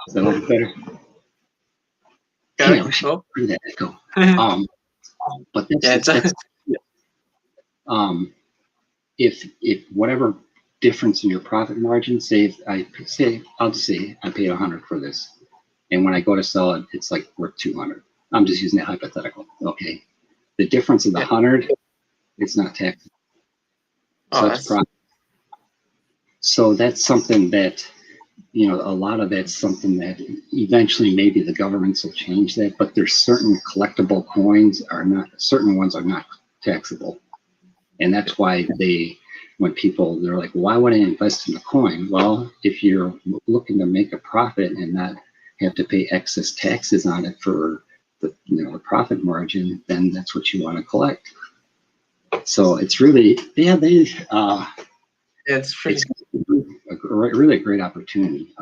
B: Is that a little better?
A: Go.
B: But that's if whatever difference in your profit margin, I'll just say I paid 100 for this, and when I go to sell it, it's like worth 200. I'm just using that hypothetical. Okay, the difference of the 100, it's not taxable. So that's profit. So that's something that, a lot of that's something that eventually maybe the governments will change that, but there's certain collectible coins certain ones are not taxable. And that's why they're like, why would I invest in a coin? Well, if you're looking to make a profit and not have to pay excess taxes on it for the profit margin, then that's what you want to collect. So it's really, it's really a great opportunity.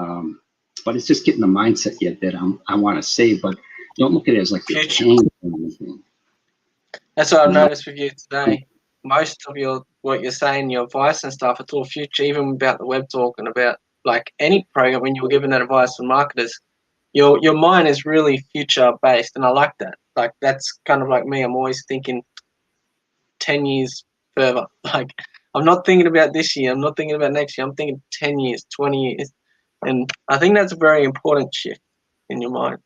B: But it's just getting the mindset yet that I want to save, but don't look at it as like you're paying for anything.
A: That's what I've noticed with you today. Most of what you're saying, your advice and stuff, it's all future, even about the Webtalk and about like any program. When you were giving that advice for marketers, your mind is really future based, and I like that. Like that's kind of like me. I'm always thinking 10 years further. Like I'm not thinking about this year. I'm not thinking about next year. I'm thinking 10 years, 20 years. And I think that's a very important shift in your mind.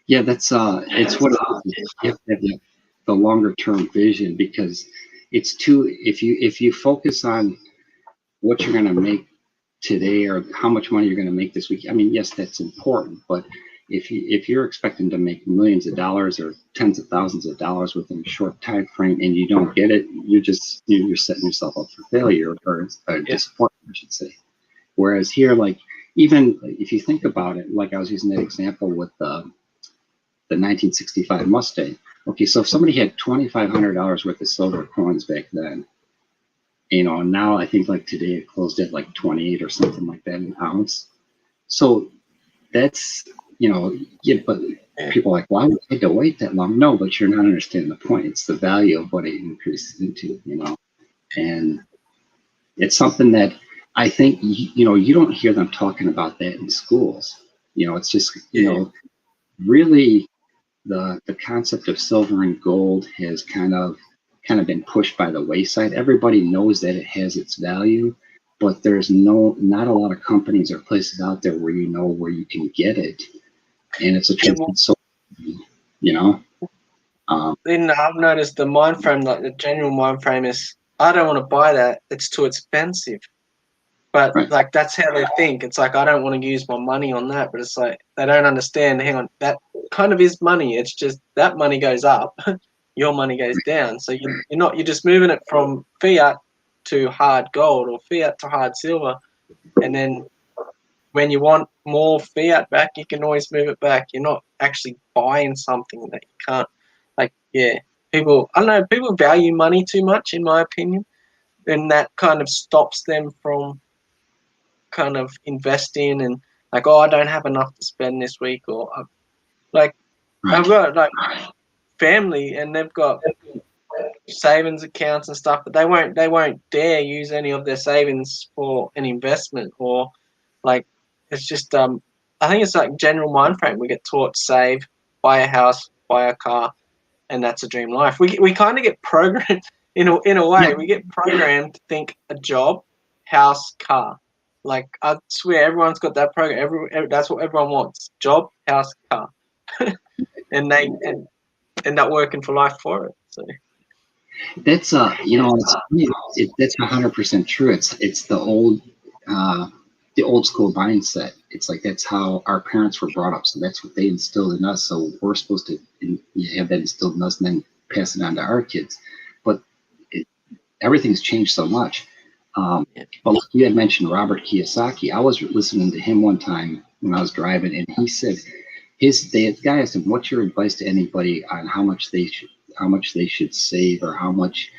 B: Yeah, that's it's what it is. You have to have the longer term vision, because it's if you focus on what you're going to make today or how much money you're going to make this week. I mean, yes, that's important, but if you're expecting to make millions of dollars or tens of thousands of dollars within a short time frame and you don't get it, you're setting yourself up for failure or disappointment, I should say. Whereas here, like, even if you think about it, like I was using that example with the 1965 Mustang. Okay, so if somebody had $2,500 worth of silver coins back then, now I think like today it closed at like 28 or something like that an ounce. So that's, but people are like, why would I have to wait that long? No, but you're not understanding the point. It's the value of what it increases into, and it's something that I think, you don't hear them talking about that in schools. It's just, really the concept of silver and gold has kind of been pushed by the wayside. Everybody knows that it has its value, but there's not a lot of companies or places out there where where you can get it, and it's a trusted source.
A: Then I've noticed the mind frame, like the general mind frame, is I don't want to buy that; it's too expensive. But
B: Right.
A: like that's how they think. It's like I don't want to use my money on that, but it's like they don't understand. Hang on, that kind of is money. It's just that money goes up, your money goes down. So you're just moving it from fiat to hard gold or fiat to hard silver, and then when you want more fiat back, you can always move it back. You're not actually buying something that you can't. Like, yeah, people. I don't know. People value money too much, in my opinion, and that kind of stops them from kind of investing and like, oh, I don't have enough to spend this week, or like I've got like family and they've got savings accounts and stuff, but they won't dare use any of their savings for an investment, or like it's just I think it's like general mind frame. We get taught save, buy a house, buy a car, and that's a dream life. We kind of get programmed in a way. We get programmed to think a job, house, car. Like I swear, everyone's got that program. That's what everyone wants: job, house, car, and they end up working for life for it. So
B: that's that's 100% true. It's the old school mindset. It's like that's how our parents were brought up, so that's what they instilled in us. So we're supposed to have that instilled in us and then pass it on to our kids. But everything's changed so much. But like you had mentioned Robert Kiyosaki. I was listening to him one time when I was driving, and he said the guy asked him, "What's your advice to anybody on how much they should save or how much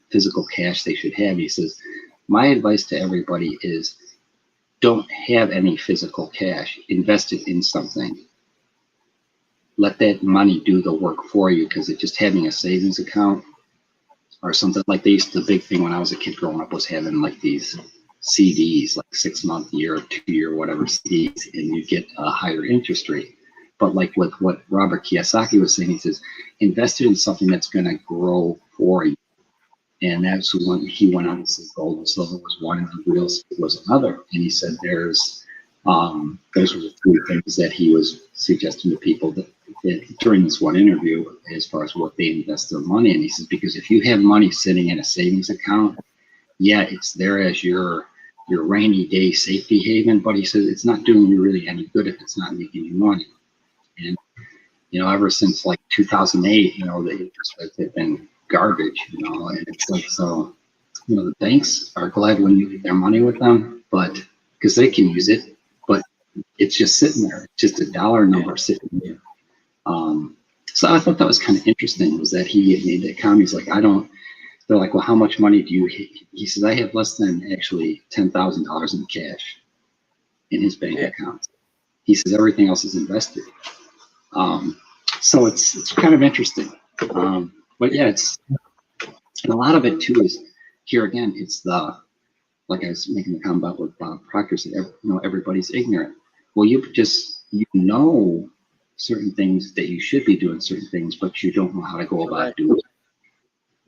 B: physical cash they should have?" He says, "My advice to everybody is don't have any physical cash. Invest it in something. Let that money do the work for you, because it's just having a savings account or something like the big thing when I was a kid growing up was having like these CDs, like 6-month, year, 2-year, whatever CDs, and you get a higher interest rate. But like with what Robert Kiyosaki was saying, he says, invest it in something that's going to grow for you. And that's when he went on to say gold and silver was one and real estate was another. And he said those were the 3 things that he was suggesting to people that during this one interview as far as what they invest their money in. He says, because if you have money sitting in a savings account, it's there as your rainy day safety haven, but he says it's not doing you really any good if it's not making you money. And ever since like 2008, the interest rates have been garbage, and it's like, so the banks are glad when you get their money with them, but because they can use it, but it's just sitting there, it's just a dollar number sitting there. So I thought that was kind of interesting, was that he made that comment. He's like, they're like, well, how much money do you, he says, I have less than actually $10,000 in cash in his bank account. He says, everything else is invested. So it's kind of interesting. But yeah, and a lot of it too is here again, it's like I was making the comment about what Bob Proctor said, everybody's ignorant. Well, you know certain things that you should be doing certain things, but you don't know how to go about doing it.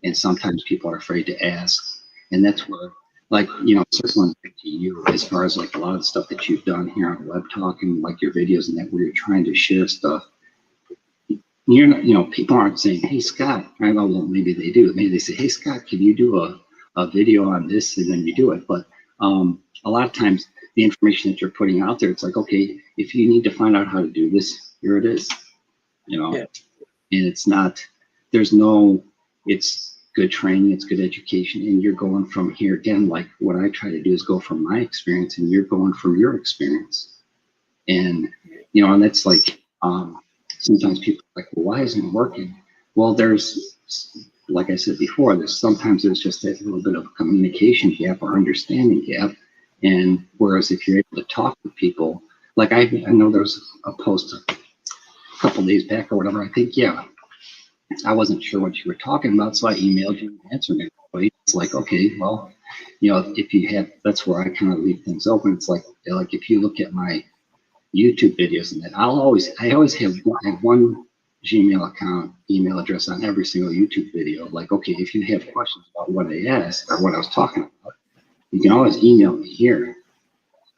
B: And sometimes people are afraid to ask. And that's where, like, circling back to you as far as like a lot of the stuff that you've done here on Webtalk and like your videos and that where you're trying to share stuff. You're not, people aren't saying, hey, Scott, well, maybe they do. Maybe they say, hey, Scott, can you do a video on this? And then you do it. But a lot of times the information that you're putting out there. It's like, okay, if you need to find out how to do this, here it is, you know.
A: Yeah.
B: And it's not, there's no, it's good training, it's good education, and you're going from here. Again, like what I try to do is go from my experience, and you're going from your experience. And, you know, and that's like, sometimes people are like, well, why isn't it working? Well, there's, like I said before, sometimes there's just a little bit of a communication gap or understanding gap. And whereas if you're able to talk with people, like I know there was a post a couple days back or whatever, I think, yeah, I wasn't sure what you were talking about, so I emailed you and answered it. It's like, okay, well, you know, if you have, that's where I kind of leave things open. It's like if you look at my YouTube videos and that, I always have one Gmail account, email address on every single YouTube video. Like, okay, if you have questions about what I asked or what I was talking about, you can always email me here,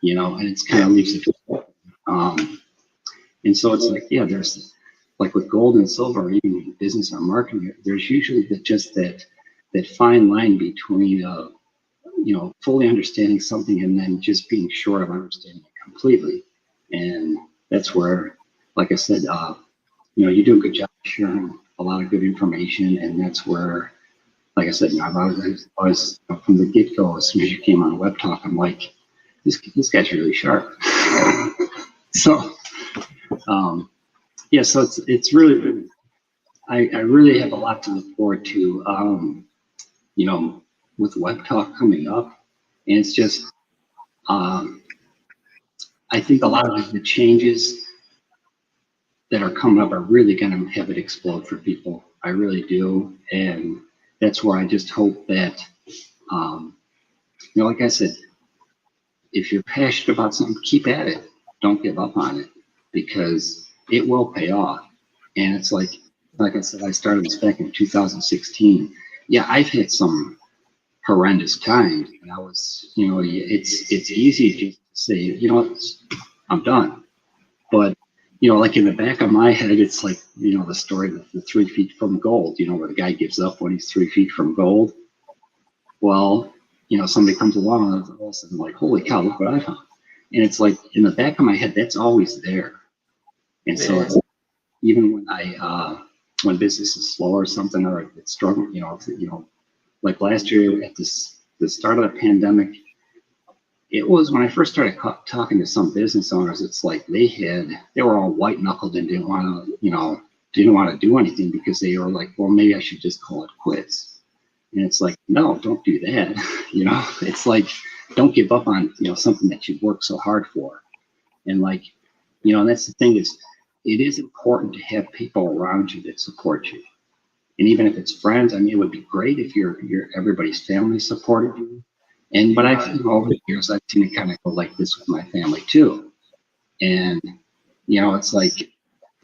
B: you know, and it's kind of leaves it open. And so it's like, yeah, there's like with gold and silver, or even business or marketing, there's usually that fine line between, you know, fully understanding something and then just being sure of understanding it completely. And that's where, like I said, you know, you do a good job sharing a lot of good information, and that's where, like I said, you know, I was from the get-go, as soon as you came on Webtalk, I'm like, this guy's really sharp. So, yeah, so it's really, I really have a lot to look forward to, you know, with Webtalk coming up, and it's just, I think a lot of the changes that are coming up are really going to have it explode for people. I really do. And that's where I just hope that, you know, like I said, if you're passionate about something, keep at it. Don't give up on it, because it will pay off. And it's like I said, I started this back in 2016. Yeah, I've had some horrendous times, and I was, you know, it's easy just to say, you know what, I'm done. But, you know, like in the back of my head, it's like, you know, the story of the 3 feet from gold, you know, where the guy gives up when he's 3 feet from gold. Well, you know, somebody comes along and all of a sudden, like, holy cow, look what I found. And it's like in the back of my head, that's always there. And so it's, even when when business is slow or something, or it's struggling, you know, like last year at the start of the pandemic, it was when I first started talking to some business owners, it's like they were all white knuckled and didn't want to do anything, because they were like, well, maybe I should just call it quits. And it's like, no, don't do that. You know, it's like, don't give up on, you know, something that you've worked so hard for. And like, you know, and that's the thing is, it is important to have people around you that support you. And even if it's friends, I mean, it would be great if everybody's family supported you. But you know, over the years, I've seen it kind of go like this with my family too. And, you know, it's like,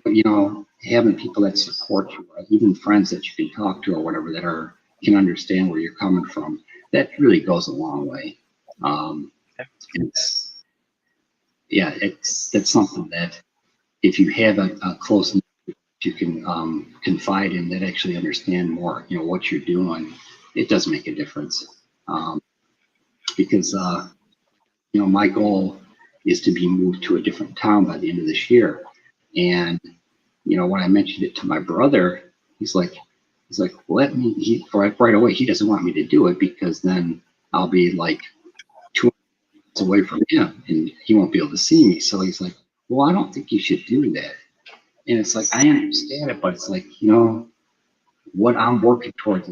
B: you know, having people that support you, or even friends that you can talk to or whatever, that can understand where you're coming from, that really goes a long way. That's something that if you have a close you can confide in, that actually understand more, you know, what you're doing, it does make a difference. Because, you know, my goal is to be moved to a different town by the end of this year. And, you know, when I mentioned it to my brother, he's like, let me, right away, he doesn't want me to do it, because then I'll be like 2 hours away from him and he won't be able to see me. So he's like, well, I don't think you should do that. And it's like, I understand it, but it's like, you know, what I'm working towards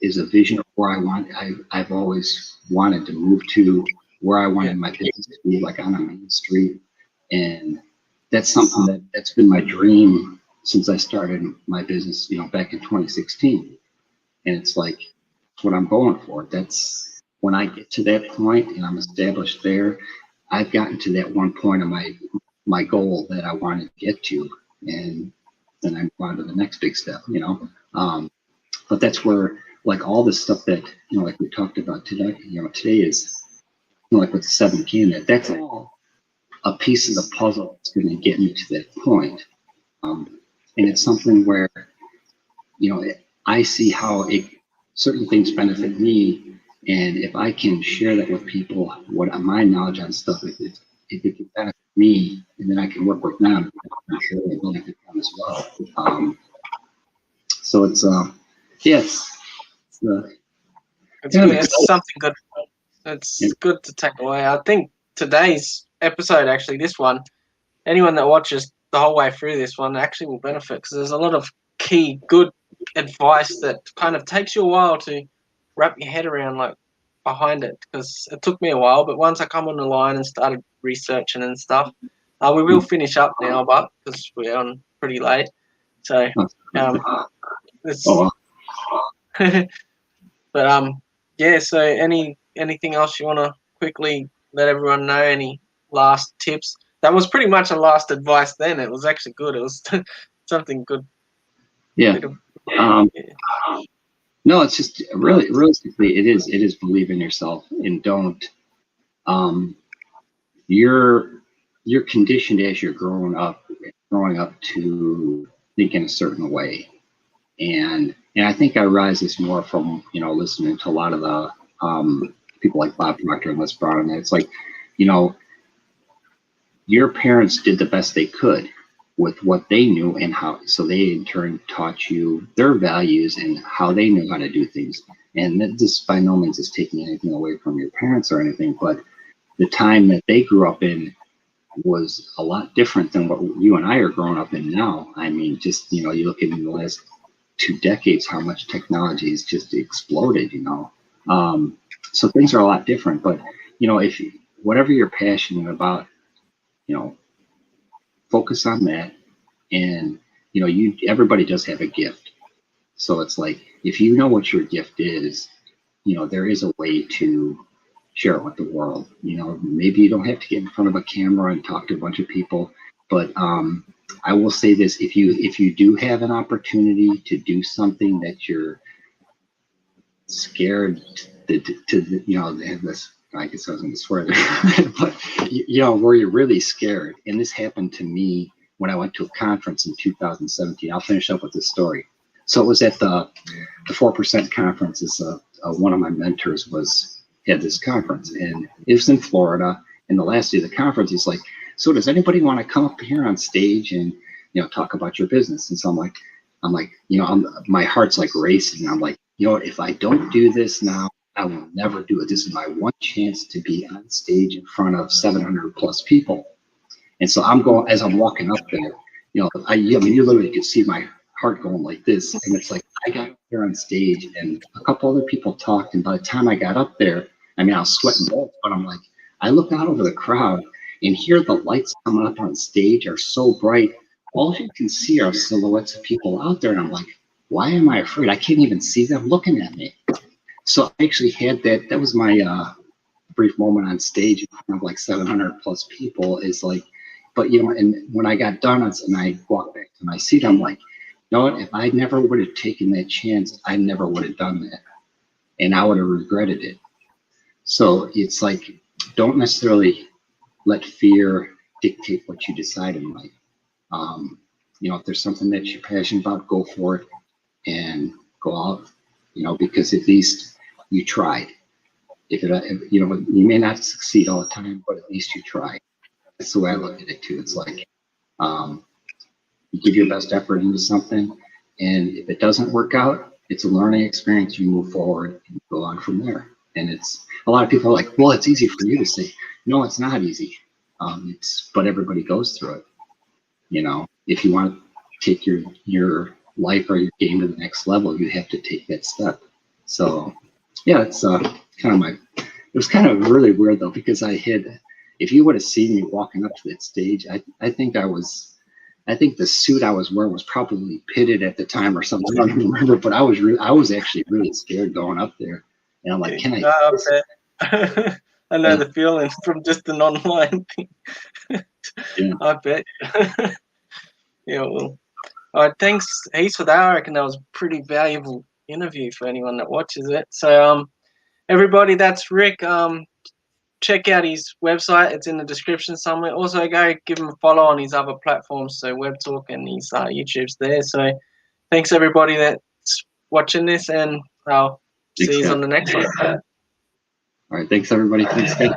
B: is a vision of where I want. I've always wanted to move to where I wanted my business to be, like on a main street. And that's something that's been my dream since I started my business, you know, back in 2016. And it's like, what I'm going for. That's when I get to that point and I'm established there, I've gotten to that one point of my goal that I wanted to get to. And then I move on to the next big step, you know. But that's where, like, all this stuff that, you know, like we talked about today, you know, today is, you know, like with the 7K, that's all a piece of the puzzle that's going to get me to that point. And it's something where, you know, I see how certain things benefit me, And if I can share that with people, what my knowledge on stuff, if it can benefit me, and then I can work with them, I'm sure it will benefit them as well. So it's it's
A: good.
B: yeah,
A: It's something good. It's good to take away. I think today's episode, actually, this one, anyone that watches the whole way through this one actually will benefit, because there's a lot of key good advice that kind of takes you a while to wrap your head around, like, behind it, because it took me a while, but once I come on the line and started researching and stuff, we will finish up now, but because we're on pretty late, so it's
B: oh,
A: but yeah, so anything else you want to quickly let everyone know? Any last tips? That was pretty much a last advice then. It was actually good. It was something good.
B: yeah.
A: Yeah.
B: No, it's just really, realistically, it is believe in yourself and don't. You're conditioned as you're growing up to think in a certain way, and I think I rise this more from listening to a lot of the people like Bob Proctor and Les Brown, and it's like, your parents did the best they could with what they knew, and how, so they in turn taught you their values and how they knew how to do things. And this by no means is taking anything away from your parents or anything, but the time that they grew up in was a lot different than what you and I are growing up in now. I mean, just, you look at in the last 2 decades, how much technology has just exploded, so things are a lot different. But, if whatever you're passionate about, focus on that. And, everybody does have a gift. So it's like, if you know what your gift is, there is a way to share it with the world. Maybe you don't have to get in front of a camera and talk to a bunch of people, but I will say this: if you do have an opportunity to do something that you're scared to have this. I guess I was going to swear there, but where you're really scared. And this happened to me when I went to a conference in 2017. I'll finish up with this story. So it was at the 4% conference. One of my mentors had this conference, and it was in Florida. And the last day of the conference, he's like, "So does anybody want to come up here on stage and talk about your business?" And so I'm like, my heart's like racing. I'm like, if I don't do this now, I will never do it. This is my one chance to be on stage in front of 700 plus people. And so I'm going, as I'm walking up there, I mean, you literally could see my heart going like this. And it's like, I got up there on stage and a couple other people talked. And by the time I got up there, I mean, I was sweating bullets, but I'm like, I look out over the crowd and here the lights coming up on stage are so bright. All you can see are silhouettes of people out there. And I'm like, why am I afraid? I can't even see them looking at me. So I actually had that was my brief moment on stage in front of like 700 plus people, is like, but and when I got done and I walked back to my seat, I'm like, what, if I never would have taken that chance, I never would have done that. And I would have regretted it. So it's like, don't necessarily let fear dictate what you decide in life. If there's something that you're passionate about, go for it and go out, because at least you tried. If you may not succeed all the time, but at least you tried. That's the way I look at it too. It's like, you give your best effort into something, and if it doesn't work out, it's a learning experience. You move forward and go on from there. And it's, a lot of people are like, well, it's easy for you to say. No, it's not easy. But everybody goes through it. If you want to take your life or your game to the next level, you have to take that step. So yeah, it's it was kind of really weird though, because if you would have seen me walking up to that stage, I think the suit I was wearing was probably pitted at the time or something. I don't remember, but I was actually really scared going up there. And I'm like, can I?
A: I know the feeling from just an online thing.
B: Yeah.
A: I bet. Yeah, well, all right, thanks heaps for that. I reckon that was a pretty valuable interview for anyone that watches it. So, everybody, that's Rick. Check out his website. It's in the description somewhere. Also, go give him a follow on his other platforms, so Webtalk and his YouTube's there. So, thanks everybody that's watching this, and I'll see you on the next one.
B: All right. Thanks, everybody. Thanks, Scott.